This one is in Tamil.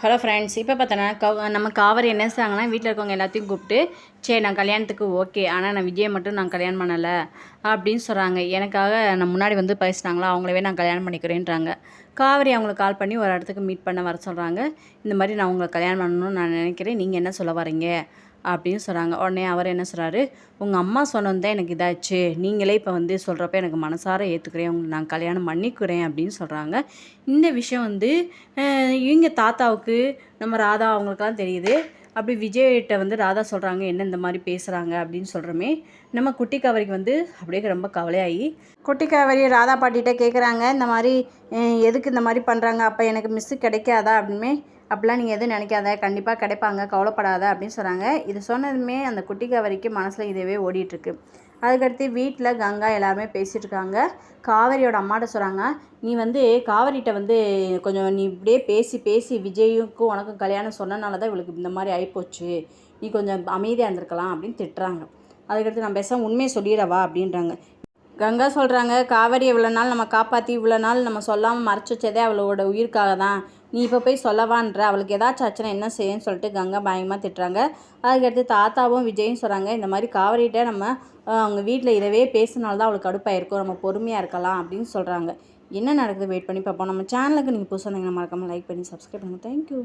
ஹலோ ஃப்ரெண்ட்ஸ், இப்போ பார்த்தோன்னா நம்ம காவேரி என்ன செய்றாங்கன்னா, வீட்டில் இருக்கவங்க எல்லாத்தையும் கூப்பிட்டு, சரி நான் கல்யாணத்துக்கு ஓகே, ஆனால் நான் விஜயை மட்டும் நான் கல்யாணம் பண்ணலை அப்படின்னு சொல்கிறாங்க. எனக்காக நான் முன்னாடி வந்து பேசினாங்களா, அவங்களவே நான் கல்யாணம் பண்ணிக்கிறேன்றாங்க. காவேரி அவங்களுக்கு கால் பண்ணி ஒரு இடத்துக்கு மீட் பண்ண வர சொல்கிறாங்க. இந்த மாதிரி நான் உங்களை கல்யாணம் பண்ணணும்னு நான் நினைக்கிறேன், நீங்கள் என்ன சொல்ல வரீங்க அப்படின்னு சொல்கிறாங்க. உடனே அவர் என்ன சொல்கிறாரு, உங்கள் அம்மா சொன்னது தான் எனக்கு இதாச்சு, நீங்களே இப்போ வந்து சொல்கிறப்ப எனக்கு மனசார ஏற்றுக்கிறேன், உங்களை நான் கல்யாணம் பண்ணிக்கிறேன் அப்படின்னு சொல்கிறாங்க. இந்த விஷயம் வந்து இவங்க தாத்தாவுக்கு நம்ம ராதா அவங்களுக்கெல்லாம் தெரியுது. அப்படி விஜய்கிட்ட வந்து ராதா சொல்கிறாங்க, என்ன இந்த மாதிரி பேசுகிறாங்க அப்படின்னு சொல்கிறோமே, நம்ம குட்டி காவேரிக்கு வந்து அப்படியே ரொம்ப கவலையாகி குட்டி காவேரி ராதா பாட்டிகிட்ட கேட்குறாங்க, இந்த மாதிரி எதுக்கு இந்த மாதிரி பண்ணுறாங்க, அப்போ எனக்கு மிஸ்ஸு கிடைக்காதா அப்படின்மே, அப்படிலாம் நீங்கள் எதுவும் நினைக்காத, கண்டிப்பாக கிடைப்பாங்க, கவலைப்படாத அப்படின்னு சொல்கிறாங்க. இது சொன்னதுமே அந்த குட்டி காவேரிக்கு மனசில் இதுவே ஓடிட்டுருக்கு. அதுக்கடுத்து வீட்டில் கங்கா எல்லாருமே பேசிகிட்டு இருக்காங்க. காவேரியோட அம்மாட்ட சொல்கிறாங்க, நீ வந்து காவேரிகிட்ட வந்து கொஞ்சம் நீ இப்படியே பேசி பேசி விஜய்க்கும் உனக்கும் கல்யாணம் சொன்னனால தான் இவளுக்கு இந்த மாதிரி ஆகிப்போச்சு, நீ கொஞ்சம் அமைதியாக இருந்திருக்கலாம் அப்படின்னு திட்டுறாங்க. அதுக்கடுத்து நான் பேசாமல் உண்மையை சொல்லிடவா அப்படின்றாங்க. கங்கா சொல்கிறாங்க, காவேரி இவ்வளோ நாள் நம்ம காப்பாற்றி இவ்வளோ நாள் நம்ம சொல்லாமல் மறைச்சி வச்சதே அவளோட உயிருக்காக தான், நீ இப்போ போய் சொல்லவான்ற, அவளுக்கு ஏதாச்சும் ஆச்சுன்னா என்ன செய்யன்னு சொல்லிட்டு கங்கா பயங்கரமாக திட்டுறாங்க. அதுக்கடுத்து தாத்தாவும் விஜயும் சொல்கிறாங்க, இந்த மாதிரி காவேரிகிட்ட நம்ம அவங்க வீட்டில் இதவே பேசினால்தான் தான் அவளுக்கு கடுப்பாயிருக்கும், நம்ம பொறுமையாக இருக்கலாம் அப்படின்னு சொல்கிறாங்க. என்ன நடக்குது வெயிட் பண்ணி பார்ப்போம். நம்ம சேனலுக்கு நீங்கள் புதுசாக இருந்தீங்கன்னா மறக்காமல் லைக் பண்ணி சப்ஸ்கிரைப் பண்ணுங்கள். தேங்க்யூ.